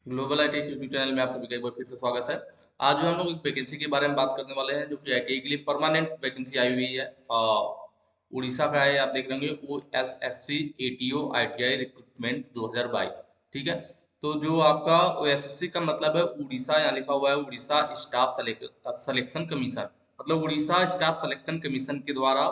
Global IT YouTube channel में आप सभी का एक बार फिर से स्वागत है। आज जो हम लोग एक वैकेंसी के बारे में बात करने वाले हैं जो कि आईटीआई के लिए परमानेंट वैकेंसी आई हुई है। उड़ीसा का है, आप देख रहे होंगे OSSC ATO ITI रिक्रूटमेंट 2022। ठीक है, तो जो आपका OSSC का मतलब है उड़ीसा, यहाँ लिखा हुआ है उड़ीसा स्टाफ सिलेक्शन कमीशन, मतलब उड़ीसा स्टाफ सिलेक्शन कमीशन के द्वारा।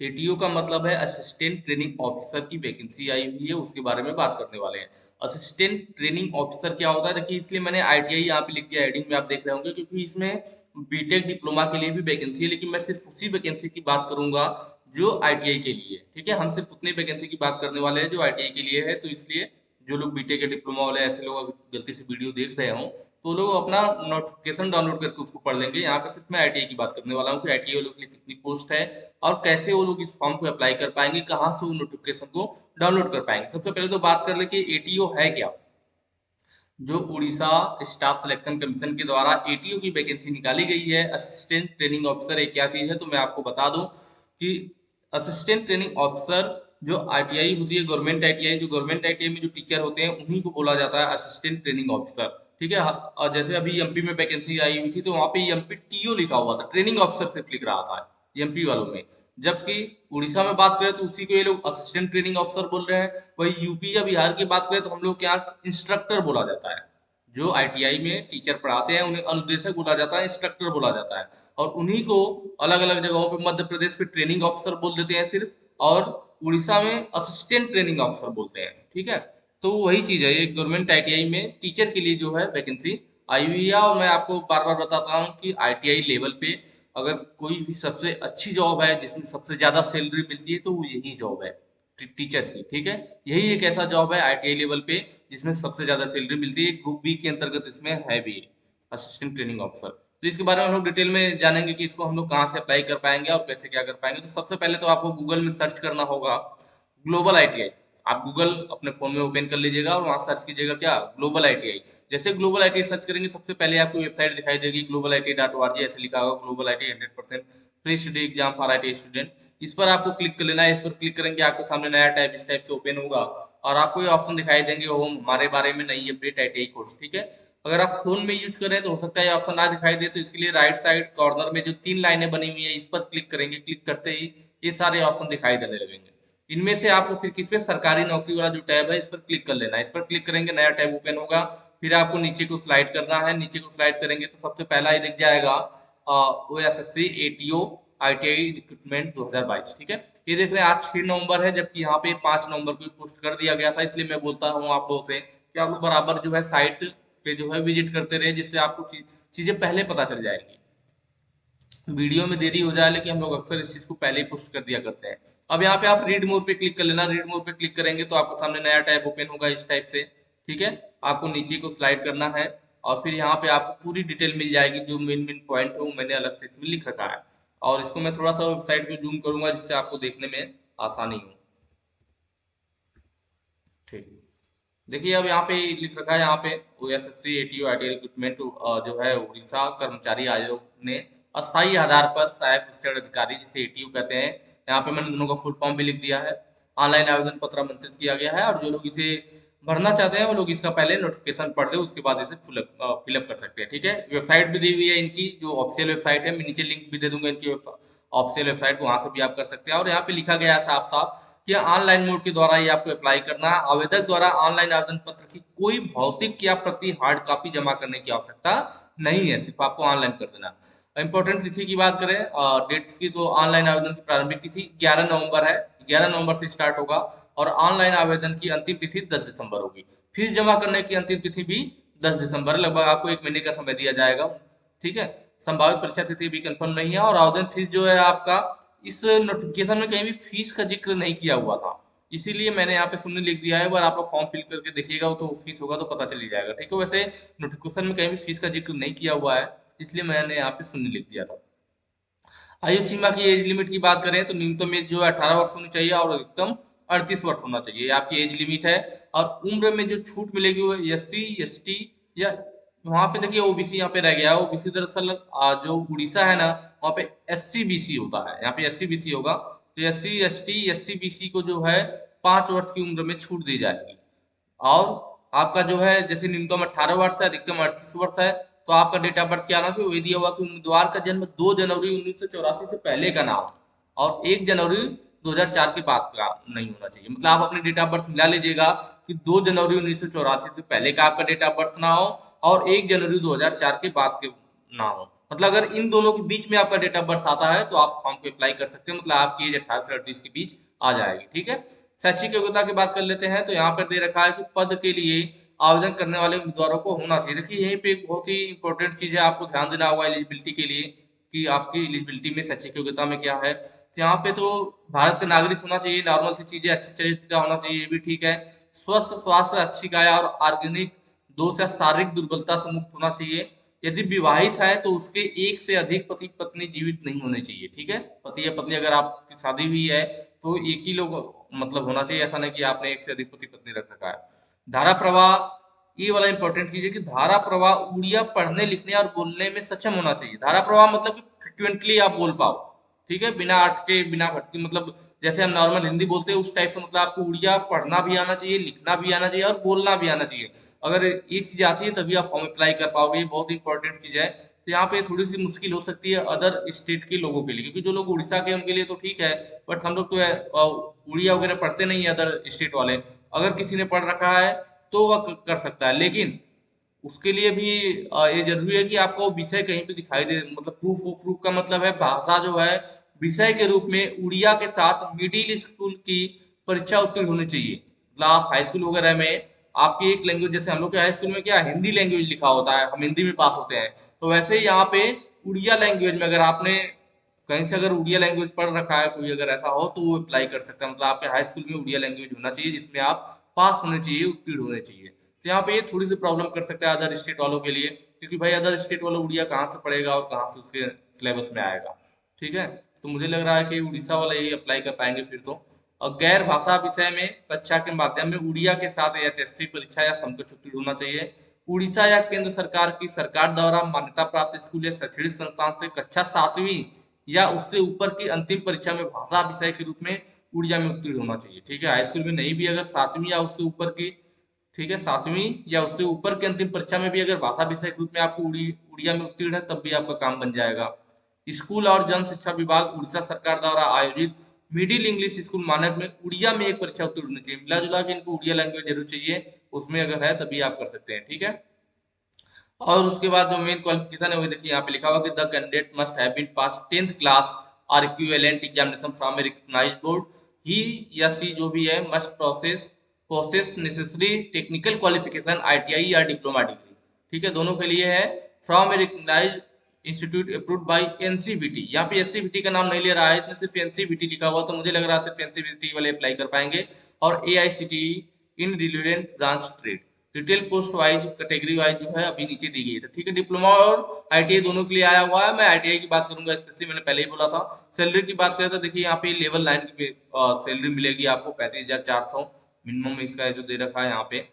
एटीओ का मतलब है असिस्टेंट ट्रेनिंग ऑफिसर की वैकेंसी आई हुई है, उसके बारे में बात करने वाले हैं। असिस्टेंट ट्रेनिंग ऑफिसर क्या होता है, देखिए इसलिए मैंने आईटीआई यहाँ पे लिख दिया हेडिंग में, आप देख रहे होंगे, क्योंकि इसमें बीटेक डिप्लोमा के लिए भी वैकेंसी है, लेकिन मैं सिर्फ उसी वैकेंसी की बात करूंगा जो आईटीआई के लिए है। ठीक है, हम सिर्फ उतनी वैकेंसी की बात करने वाले हैं जो आईटीआई के लिए है, तो इसलिए जो लोग बीटेक या डिप्लोमा वाले ऐसे लोग अगर गलती से वीडियो देख रहे हो तो लोग अपना नोटिफिकेशन डाउनलोड करके उसको पढ़ लेंगे। यहाँ पे सिर्फ मैं आईटीआई की बात करने वाला हूँ कि आईटीआई वालों के लिए कितनी पोस्ट है और कैसे वो लोग इस फॉर्म को अप्लाई कर पाएंगे, कहाँ से वो नोटिफिकेशन को डाउनलोड कर पाएंगे। सबसे पहले तो बात कर ले कि एटीओ है क्या। जो उड़ीसा स्टाफ सिलेक्शन कमीशन के द्वारा एटीओ की वैकेंसी निकाली गई है असिस्टेंट ट्रेनिंग ऑफिसर, एक क्या चीज है तो मैं आपको बता दूं कि असिस्टेंट ट्रेनिंग ऑफिसर जो आईटीआई होती है, गवर्नमेंट आईटीआई, जो गवर्नमेंट आईटीआई में जो टीचर होते हैं उन्हीं को बोला जाता है असिस्टेंट ट्रेनिंग ऑफिसर। ठीक है, और जैसे अभी एमपी में वैकेंसी आई हुई थी तो वहां पे एमपी टीओ लिखा हुआ था, ट्रेनिंग ऑफिसर सिर्फ लिख रहा था एमपी वालों में। जबकि उड़ीसा में बात करें तो उसी को ये लोग असिस्टेंट ट्रेनिंग ऑफिसर बोल रहे हैं। वही यूपी या बिहार की बात करें तो हम लोग के यहाँ इंस्ट्रक्टर बोला जाता है। जो आईटीआई में टीचर पढ़ाते हैं उन्हें अनुदेशक बोला जाता है, इंस्ट्रक्टर बोला जाता है। और उन्हीं को अलग अलग जगहों पे मध्य प्रदेश में ट्रेनिंग ऑफिसर बोल देते हैं सिर्फ, और उड़ीसा में असिस्टेंट ट्रेनिंग ऑफिसर बोलते हैं। ठीक है, तो वही चीज है, ये गवर्नमेंट आईटीआई में टीचर के लिए जो है वैकेंसी आई हुई है। और मैं आपको बार बार बताता हूँ कि आईटीआई लेवल पे अगर कोई भी सबसे अच्छी जॉब है जिसमें सबसे ज्यादा सैलरी मिलती है तो वो यही जॉब है, टीचर की। ठीक है, यही एक ऐसा जॉब है आईटीआई लेवल पे जिसमें सबसे ज्यादा सैलरी मिलती है, ग्रुप बी के अंतर्गत इसमें है भी असिस्टेंट ट्रेनिंग ऑफिसर। तो इसके बारे में हम लोग डिटेल में जानेंगे कि इसको हम लोग कहाँ से अप्लाई कर पाएंगे और कैसे क्या कर पाएंगे। तो सबसे पहले तो आपको गूगल में सर्च करना होगा ग्लोबल आईटीआई। आप गूगल अपने फोन में ओपन कर लीजिएगा और वहां सर्च कीजिएगा क्या, ग्लोबल आईटीआई। जैसे ग्लोबल आईटीआई सर्च करेंगे सबसे पहले आपको वेबसाइट दिखाई देगी global.it.org, ऐसे लिखा होगा global IT 100% free study exam for IT student. इस पर आपको क्लिक कर लेना है। इस पर क्लिक करेंगे आपके सामने नया टैब इस टाइप से ओपन होगा और आपको ये ऑप्शन दिखाई देंगे होम, हमारे बारे में नई अपडेट आईटीआई कोर्स। ठीक है, अगर आप फोन में यूज कर रहे हैं तो हो सकता है ये ऑप्शन ना दिखाई दे, तो इसके लिए राइट साइड कॉर्नर में जो तीन लाइनें बनी हुई है इस पर क्लिक करेंगे। क्लिक करते ही ये सारे ऑप्शन दिखाई देने लगेंगे। इनमें से आपको फिर किस पे, सरकारी नौकरी वाला जो टैब है इस पर क्लिक कर लेना है। इस पर क्लिक करेंगे नया टैब ओपन होगा। फिर आपको नीचे को स्लाइड करना है। नीचे को स्लाइड करेंगे तो सबसे पहला ही दिख जाएगा OSSC ATO ITI रिक्रूटमेंट 2022। ठीक है, ये देख रहे हैं आज 6 नवंबर है, जबकि यहाँ पे 5 नवंबर को पोस्ट कर दिया गया था। इसलिए मैं बोलता हूँ आप लोगों से कि आप लोग बराबर जो है साइट पे जो है विजिट करते रहे, जिससे आपको चीजें पहले पता चल जाएंगी। वीडियो में देरी हो जाए लेकिन हम लोग अक्सर इस चीज को पहले ही पोस्ट कर दिया करते हैं। अब यहाँ पे आप रीड मोर पे क्लिक कर लेना। रीड मोर पे क्लिक करेंगे तो आपको सामने नया टैब ओपन होगा इस टाइप से। ठीक है, आपको नीचे को स्लाइड करना है और फिर यहाँ पे आपको पूरी डिटेल मिल जाएगी। जो मेन मेन पॉइंट है वो मैंने अलग से इसमें लिख रखा है, और इसको मैं थोड़ा सा वेबसाइट को जूम करूंगा जिससे आपको देखने में आसानी हो। ठीक, देखिए अब यहाँ पे लिख रखा है, यहाँ पे OSSC ATO ITI रिक्रूटमेंट जो है उड़ीसा कर्मचारी आयोग ने अस्थायी आधार पर सहायक शिक्षण अधिकारी जिसे एटीयू कहते हैं, यहाँ पे मैंने दोनों का फुल फॉर्म भी लिख दिया है। ऑनलाइन आवेदन पत्र आमंत्रित किया गया है और जो लोग इसे भरना चाहते हैं वो लोग इसका पहले नोटिफिकेशन पढ़ ले, उसके बाद इसे फिलअप कर सकते हैं। ठीक है, वेबसाइट भी दी हुई है इनकी, जो ऑफिशियल वेबसाइट है, मैं नीचे लिंक भी दे दूंगा इनकी ऑफिशियल वेबसाइट को, वहां से भी आप कर सकते हैं। और यहाँ पे लिखा गया है साफ साफ कि ऑनलाइन मोड के द्वारा ये आपको अप्लाई करना है। आवेदक द्वारा ऑनलाइन आवेदन पत्र की कोई भौतिक या प्रति हार्ड कॉपी जमा करने की आवश्यकता नहीं है, सिर्फ आपको ऑनलाइन कर देना। इंपॉर्टेंट तिथि की बात करें डेट्स की, तो ऑनलाइन आवेदन की प्रारंभिक तिथि 11 नवंबर है, 11 नवंबर से स्टार्ट होगा। और ऑनलाइन आवेदन की अंतिम तिथि 10 दिसंबर होगी। फीस जमा करने की अंतिम तिथि भी 10 दिसंबर, लगभग आपको 1 महीने का समय दिया जाएगा। ठीक है, संभावित परीक्षा तिथि भी कंफर्म नहीं है। और आवेदन फीस जो है आपका, इस नोटिफिकेशन में कहीं भी फीस का जिक्र नहीं किया हुआ था, इसीलिए मैंने यहाँ पे शून्य लिख दिया है। अगर आप लोग फॉर्म फिल करके देखिएगा तो फीस होगा तो पता चल ही जाएगा। ठीक है, वैसे नोटिफिकेशन में कहीं भी फीस का जिक्र नहीं किया हुआ है, इसलिए मैंने यहाँ पे शून्य लिख दिया था। आयु सीमा की, एज लिमिट की बात करें तो न्यूनतम एज जो है 18 वर्ष होनी चाहिए और अधिकतम 38 वर्ष होना चाहिए, ये आपकी एज लिमिट है। और उम्र में जो छूट मिलेगी वो SC ST या, वहां पे देखिए ओबीसी यहाँ पे रह गया है। ओबीसी दरअसल जो उड़ीसा है ना, वहाँ पे SC BC होता है, यहाँ पे SC BC होगा। तो SC ST SC BC को जो है 5 वर्ष की उम्र में छूट दी जाएगी। और आपका जो है जैसे न्यूनतम 18 वर्ष है, अधिकतम 38 वर्ष है, तो आपका डेट ऑफ बर्थ क्या आना चाहिए, वही दिया हुआ कि उम्मीदवार का जन्म 2 जनवरी 1984 से पहले का ना हो और 1 जनवरी 2004 के बाद का नहीं होना चाहिए। मतलब आप अपने डेट ऑफ बर्थ मिला लीजिएगा कि 2 जनवरी 1984 से पहले का आपका डेट ऑफ बर्थ ना हो और 1 जनवरी 2004 के बाद के ना हो। मतलब अगर इन दोनों के बीच में आपका डेट ऑफ बर्थ आता है तो आप फॉर्म को अप्लाई कर सकते हैं, मतलब आपकी एज 18 से 38 के बीच आ जाएगी। ठीक है, शैक्षिक योग्यता की बात कर लेते हैं, तो यहाँ पर दे रखा है कि पद के लिए आवेदन करने वाले उम्मीदवारों को होना चाहिए। देखिए यहीं पे एक बहुत ही इंपॉर्टेंट चीज है, आपको ध्यान देना होगा एलिजिबिलिटी के लिए कि आपकी एलिजिबिलिटी में शैक्षिक योग्यता में क्या है। तो यहाँ पे तो भारत का नागरिक होना चाहिए, नॉर्मल सी चीजें, अच्छी चरित्र का होना चाहिए, ये भी ठीक है। स्वस्थ स्वास्थ्य, अच्छी काया और ऑर्गेनिक दोष या शारीरिक दुर्बलता से मुक्त होना चाहिए। यदि विवाहित है तो उसके एक से अधिक पति पत्नी जीवित नहीं होने चाहिए। ठीक है, पति या पत्नी अगर आपकी शादी हुई है तो एक ही लोग मतलब होना चाहिए, ऐसा नहीं कि आपने एक से अधिक पति पत्नी रख रखा है। धारा प्रवाह, ये वाला इंपॉर्टेंट चीज है कि धारा प्रवाह उड़िया पढ़ने लिखने और बोलने में सक्षम होना चाहिए। धारा प्रवाह मतलब कि फ्रिक्वेंटली आप बोल पाओ, ठीक है, बिना अटके बिना भटके, मतलब जैसे हम नॉर्मल हिंदी बोलते हैं उस टाइप से, मतलब आपको उड़िया पढ़ना भी आना चाहिए, लिखना भी आना चाहिए और बोलना भी आना चाहिए। अगर ये चीज आती है तभी आप फॉर्म अप्लाई कर पाओगे, ये बहुत इंपॉर्टेंट चीज है। तो यहाँ पे थोड़ी सी मुश्किल हो सकती है अदर स्टेट के लोगों के लिए, क्योंकि जो लोग उड़ीसा के उनके लिए तो ठीक है, बट हम लोग तो उड़िया वगैरह पढ़ते नहीं है अदर स्टेट वाले। अगर किसी ने पढ़ रखा है तो वह कर सकता है, लेकिन उसके लिए भी ये जरूरी है कि आपको वो विषय कहीं पे दिखाई दे, मतलब प्रूफ। प्रूफ का मतलब है भाषा जो है विषय के रूप में उड़िया के साथ मिडिल स्कूल की परीक्षा उत्तीर्ण होनी चाहिए। मतलब आप हाई स्कूल वगैरह में आपकी एक लैंग्वेज, जैसे हम लोग के हाई स्कूल में क्या हिंदी लैंग्वेज लिखा होता है, हम हिंदी में पास होते हैं, तो वैसे ही यहाँ पे उड़िया लैंग्वेज में अगर आपने कहीं से अगर उड़िया लैंग्वेज पढ़ रखा है कोई, अगर ऐसा हो तो वो अप्लाई कर सकता है। मतलब आपके हाई स्कूल में उड़िया लैंग्वेज होना चाहिए जिसमें आप पास होने चाहिए, उत्तीर्ण होने चाहिए। तो यहाँ पे ये थोड़ी सी प्रॉब्लम कर सकता है अदर स्टेट वालों के लिए, क्योंकि भाई अदर स्टेट वाला उड़िया कहाँ से पढ़ेगा और कहाँ से उसके सिलेबस में आएगा। ठीक है, तो मुझे लग रहा है कि उड़ीसा वाला यही अप्लाई कर पाएंगे फिर तो। और गैर भाषा विषय में परीक्षा के माध्यम में उड़िया के साथ एचएससी परीक्षा या समकक्ष उत्तीर्ण होना चाहिए। उड़ीसा या केंद्र सरकार की सरकार द्वारा मान्यता प्राप्त स्कूल या शैक्षणिक संस्थान से कक्षा 7वीं या उससे ऊपर की अंतिम परीक्षा में भाषा विषय के रूप में उड़िया में उत्तीर्ण होना चाहिए। ठीक है, हाई स्कूल में नहीं भी, अगर 7वीं या उससे ऊपर की, ठीक है, 7वीं या उससे ऊपर की अंतिम परीक्षा में भी अगर भाषा विषय के रूप में आपको उड़िया में उत्तीर्ण है तब भी आपका काम बन जाएगा। स्कूल और जन शिक्षा विभाग उड़ीसा सरकार द्वारा आयोजित मिडिल इंग्लिश स्कूल मानक में उड़िया में एक परीक्षा उत्तीर्ण होनी चाहिए। मिला जुला के इनको उड़िया लैंग्वेज जरूर चाहिए, उसमें अगर है तभी आप कर सकते हैं। ठीक है, और उसके बाद जो मेन क्वालिफिकेशन है वो देखिए यहाँ पे लिखा हुआ कि the candidate must have been pass 10th class और equivalent examination from a recognised board. He या सी जो भी है must possess necessary technical qualification ITI या डिप्लोमा डिग्री। ठीक है, दोनों के लिए है, from a recognised institute approved by NCVT. यहाँ पे एससीवीटी का नाम नहीं ले रहा है, इसमें सिर्फ एनसीवीटी लिखा हुआ, तो मुझे लग रहा है सिर्फ एनसीवीटी वाले अप्लाई कर पाएंगे। और एआईसीटीई इन relevant branch trade. Detail post wise category wise जो है अभी नीचे दी गई है। तो ठीक है, डिप्लोमा और आईटीआई दोनों के लिए आया हुआ है। मैं आईटीआई की बात करूंगा स्पेशली, मैंने पहले ही बोला था। सैलरी की बात करें तो देखिए यहाँ पे लेवल 9 की सैलरी मिलेगी आपको 35,400 मिनिमम, इसका जो दे रखा है यहाँ पे,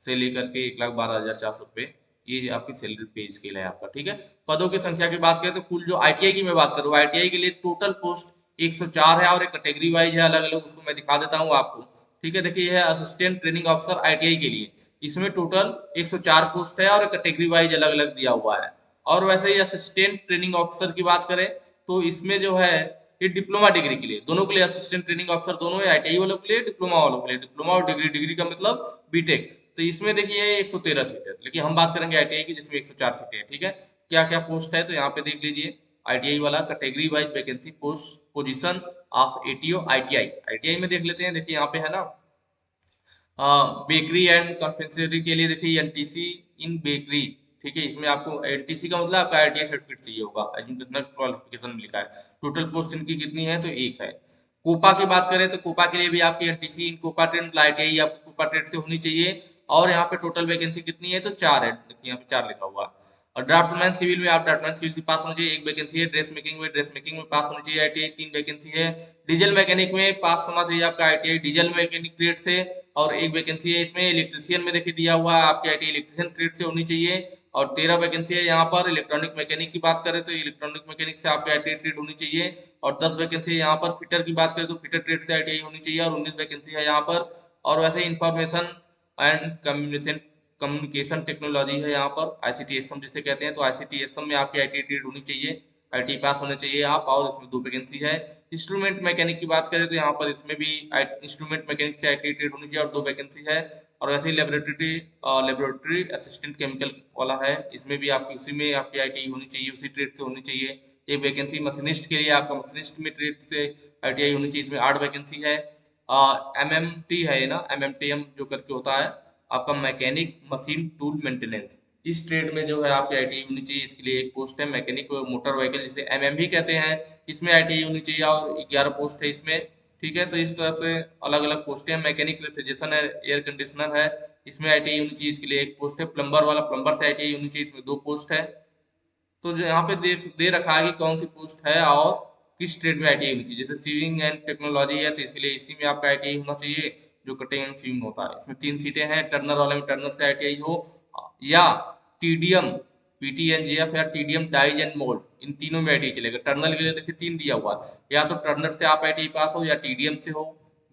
से लेकर के 1,12,400 रुपये, ये आपकी सैलरी पे स्केल है आपका। ठीक है, पदों की संख्या की बात करें तो कुल जो आईटीआई की मैं बात करूँ, आईटीआई के लिए टोटल पोस्ट 104 है और एक कैटेगरी वाइज है अलग अलग, उसको मैं दिखा देता हूँ आपको। ठीक है, देखिए यह है असिस्टेंट ट्रेनिंग ऑफिसर आईटीआई के लिए, इसमें टोटल 104 पोस्ट है और कैटेगरी वाइज अलग अलग दिया हुआ है। और वैसे ही असिस्टेंट ट्रेनिंग ऑफिसर की बात करें तो इसमें जो है ये डिप्लोमा डिग्री के लिए, दोनों के लिए असिस्टेंट ट्रेनिंग ऑफिसर, दोनों है, आईटीआई वालों के लिए, डिप्लोमा वालों के लिए। डिप्लोमा और डिग्री, डिग्री का मतलब बीटेक। तो इसमें देखिए 113 सीट है, लेकिन हम बात करेंगे आईटीआई की जिसमें 104 सीटें हैं। ठीक है, क्या क्या पोस्ट है तो यहाँ पे देख लीजिए। आईटीआई वाला category wise vacancy post position of ATO ITI, ITI में देख लेते हैं। देखिए यहाँ पे है ना, बेकरी एंड कन्फेक्शनरी के लिए देखिए एनटीसी इन बेकरी। ठीक है, इसमें आपको एनटीसी का मतलब आपका आईटीआई सर्टिफिकेट चाहिए होगा, एजुकेशनल क्वालिफिकेशन में लिखा है। टोटल पोस्ट इनकी कितनी है तो एक है। कोपा की बात करें तो कोपा के लिए भी आपकी एनटीसी इन कोपा ट्रेड मतलब आईटीआई आपको कोपा ट्रेड से होनी चाहिए। और यहाँ पे टोटल वैकेंसी कितनी है तो 4 है, देखिए यहाँ पे 4 लिखा हुआ है। और ड्राफ्टमैन सिविल में आप ड्राफ्टमैन सिविल से पास होना चाहिए, एक वैकेंसी है। ड्रेस मेकिंग में पास होनी चाहिए आईटीआई, 3 वैकेंसी है। डीजल मैकेनिक में पास होना चाहिए आपका आईटीआई डीजल मैकेनिक ट्रेड से, और एक वैकेंसी है इसमें इलेक्ट्रिशियन में देखिए दिया हुआ है आपके आईटीआई इलेक्ट्रिशियन ट्रेड से होनी चाहिए। और 13 वैकेंसी है यहाँ पर। इलेक्ट्रॉनिक मैकेनिक की बात करें तो इलेक्ट्रॉनिक मैकेनिक से आपके आईटीआई ट्रेड होनी चाहिए। और 10 वैकेंसी है यहाँ पर। फिटर की बात करें तो फिटर ट्रेड से आईटीआई होनी चाहिए और 19 वैकेंसी है यहाँ पर। और वैसे इंफॉर्मेशन एंड कम्युनिकेशन टेक्नोलॉजी है यहाँ पर, ICT-SM जिसे कहते हैं। तो ICT-SM में आपकी ITI ट्रेड होनी चाहिए, ITI पास होने चाहिए आप, और इसमें 2 वैकेंसी है। इंस्ट्रूमेंट मैकेनिक की बात करें तो यहाँ पर इसमें भी इंस्ट्रूमेंट मैकेनिक से ITI ट्रेड होनी चाहिए और 2 वैकेंसी है। और वैसे ही लेबोरेटरी असिस्टेंट केमिकल वाला है, इसमें भी आपकी उसी में आपकी ITI होनी चाहिए, उसी ट्रेड से होनी चाहिए। एक वैकेंसी मशीनिस्ट के लिए आपका मशीनिस्ट में ट्रेड से ITI होनी चाहिए, इसमें 8 वैकेंसी है। MMT है ना, MMTM जो करके होता है आपका, मैकेनिक मशीन टूल मेंटेनेंस, इस ट्रेड में जो है आपकी ITI होनी चाहिए। इसके लिए एक पोस्ट है मैकेनिक मोटर व्हीकल जिसे MMV कहते हैं, इसमें ITI होनी चाहिए और 11 पोस्ट है इसमें। ठीक है, तो इस तरह से अलग अलग पोस्टें हैं। मैकेनिक रेफ्रिजरेशन है, एयर कंडीशनर है, इसमें ITI होनी चाहिए, इसके लिए एक पोस्ट है। प्लम्बर वाला, प्लम्बर से ITI होनी चाहिए, इसमें 2 पोस्ट है। तो जो यहाँ पे दे रखा है कि कौन सी पोस्ट है और किस ट्रेड में ITI होनी चाहिए। जैसे सीविंग एंड टेक्नोलॉजी है तो इसके लिए इसी में आपका ITI होना चाहिए, जो कटिंग एंड सीविंग होता है। इसमें 3 सीटें हैं। टर्नर वाले में टर्नर से ITI हो, या TDM PTNGF या TDM डाइज एंड मोल्ड, इन तीनों में ITI चलेगा। टर्नर के लिए देखिए 3 दिया हुआ है, या तो टर्नर से आप ITI पास हो, या TDM से हो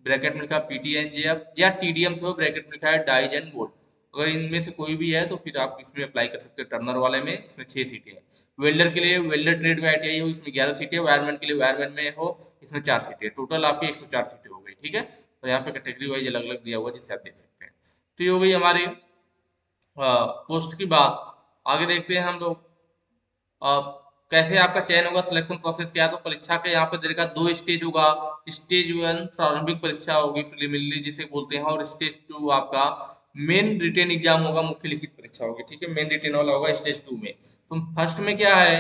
ब्रैकेट में लिखा है PTNGF, या TDM से हो ब्रैकेट में लिखा है डाइज एंड मोल्ड। अगर इनमें से कोई भी है तो फिर आप इसमें अप्लाई कर सकते हैं। टर्नर वाले में इसमें 6 सीटें हैं। वेल्डर के लिए वेल्डर ट्रेड में ITI हो, इसमें 11 सीटें। वायरमैन के लिए वायरमैन में हो, इसमें 4 सीटें। टोटल आपकी 104 सीटें हो गई। ठीक है, तो यहाँ पे कैटेगरी वाइज अलग अलग दिया हुआ जिसे आप देख सकते हैं। तो ये हो गई हमारी पोस्ट की बात। आगे देखते हैं हम लोग कैसे आपका चयन होगा, सिलेक्शन प्रोसेस क्या है। तो परीक्षा के यहाँ पे देखा 2 स्टेज होगा। स्टेज 1 प्रारंभिक परीक्षा होगी, प्रिलिमिनरी जिसे बोलते हैं, और स्टेज 2 आपका मेन रिटेन एग्जाम होगा, मुख्य लिखित परीक्षा होगी। ठीक है, मेन रिटेन वाला होगा स्टेज 2 में। तो फर्स्ट में क्या है,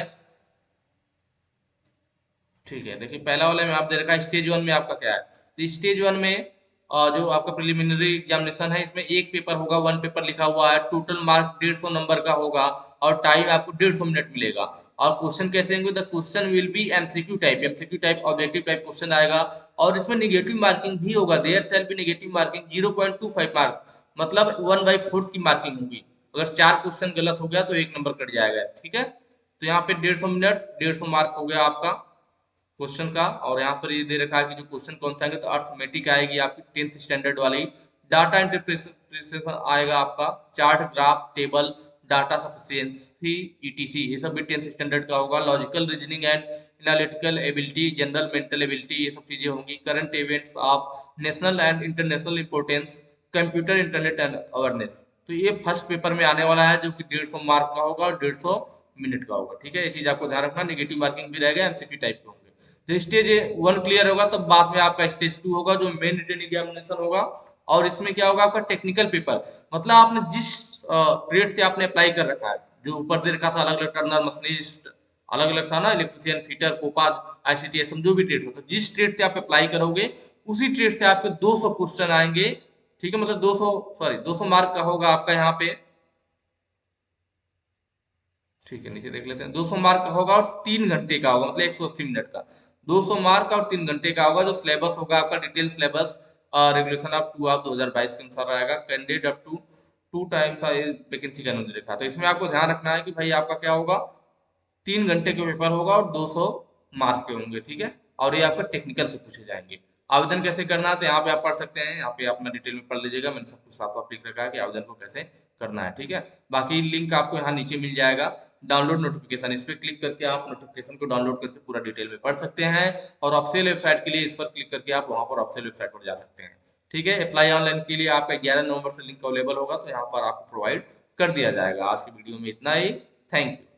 ठीक है, देखिए पहला वाले में आप दे रखा है स्टेज 1 में आपका क्या है। तो स्टेज 1 में जो आपका प्रिलिमिनरी एग्जामिनेशन है, इसमें एक पेपर होगा, 1 पेपर लिखा हुआ है। टोटल मार्क 150 नंबर का होगा, और टाइम आपको 150 मिनट मिलेगा। और क्वेश्चन कैसे होंगे, the question will be MCQ type objective type question आएगा। और इसमें निगेटिव मार्किंग भी होगा, there shall be negative marking 0.25 mark, मतलब 1/4 की मार्किंग होगी। अगर 4 क्वेश्चन गलत हो गया तो 1 नंबर कट जाएगा। ठीक है, तो यहाँ पे 150 मिनट 150 मार्क हो गया आपका क्वेश्चन का। और यहाँ पर ये दे रखा है कि जो क्वेश्चन कौन सा आएंगे, तो अर्थमेटिक आएगी आपकी 10th स्टैंडर्ड वाली। डाटा इंटरप्रिटेशन आएगा आपका, chart graph table data sufficiency ETC, ये सब भी 10th स्टैंडर्ड का होगा। Logical reasoning and analytical ability, general mental ability, ये सब चीजें होंगी। Current events of national and international importance, computer internet and awareness. तो ये फर्स्ट पेपर में आने वाला है, जो कि 150 मार्क का होगा और 150 मिनट का होगा। ठीक है, ये चीज आपको ध्यान रखना। निगेटिव मार्किंग भी रहेगा, MCQ टाइप के होंगे। तो स्टेज 1 क्लियर होगा, तब बाद में आपका स्टेज 2 होगा, जो मेन रिटन एग्जामिनेशन होगा। और इसमें क्या होगा, आपका टेक्निकल पेपर, मतलब आपने जिस ट्रेड से आपने अप्लाई कर रखा है, जो ऊपर दे रखा था अलग अलग, टर्नर मशीनिस्ट अलग अलग था ना, इलेक्ट्रिशियन फिटर कोपाद ICT-SM, जो भी ट्रेड होता है, जिस ट्रेड से आप अप्लाई करोगे उसी ट्रेड से आपके 200 क्वेश्चन आएंगे। ठीक है, मतलब 200 मार्क का होगा आपका यहाँ पे। ठीक है, नीचे देख लेते हैं। 200 मार्क का होगा और 3 घंटे का होगा, मतलब 180 मिनट का। 200 मार्क और 3 घंटे का होगा। जो सिलेबस होगा आपका, detail syllabus regulation of 2 of 2022 के अनुसार रहेगा। Candidate up to 2 times vacancy का अनुसार लिखा। तो इसमें आपको ध्यान रखना है कि भाई आपका क्या होगा, 3 घंटे के पेपर होगा और 200 मार्क के होंगे। ठीक है, और ये आपका टेक्निकल से पूछे जाएंगे। आवेदन कैसे करना है, तो यहाँ पे आप पढ़ सकते हैं, यहाँ पे अपना डिटेल में पढ़ लीजिएगा। मैंने सब कुछ साफ साफ लिख रखा है कि आवेदन को कैसे करना है। ठीक है, बाकी लिंक आपको यहाँ नीचे मिल जाएगा। डाउनलोड नोटिफिकेशन, इस पर क्लिक करके आप नोटिफिकेशन को डाउनलोड करके पूरा डिटेल में पढ़ सकते हैं। और ऑफिशियल वेबसाइट के लिए इस पर क्लिक करके आप वहाँ पर ऑफिशियल वेबसाइट पर जा सकते हैं। ठीक है, अप्लाई ऑनलाइन के लिए आपका 11 नवंबर से लिंक अवेलेबल होगा, तो यहाँ पर आपको प्रोवाइड कर दिया जाएगा। आज की वीडियो में इतना ही। Thank you.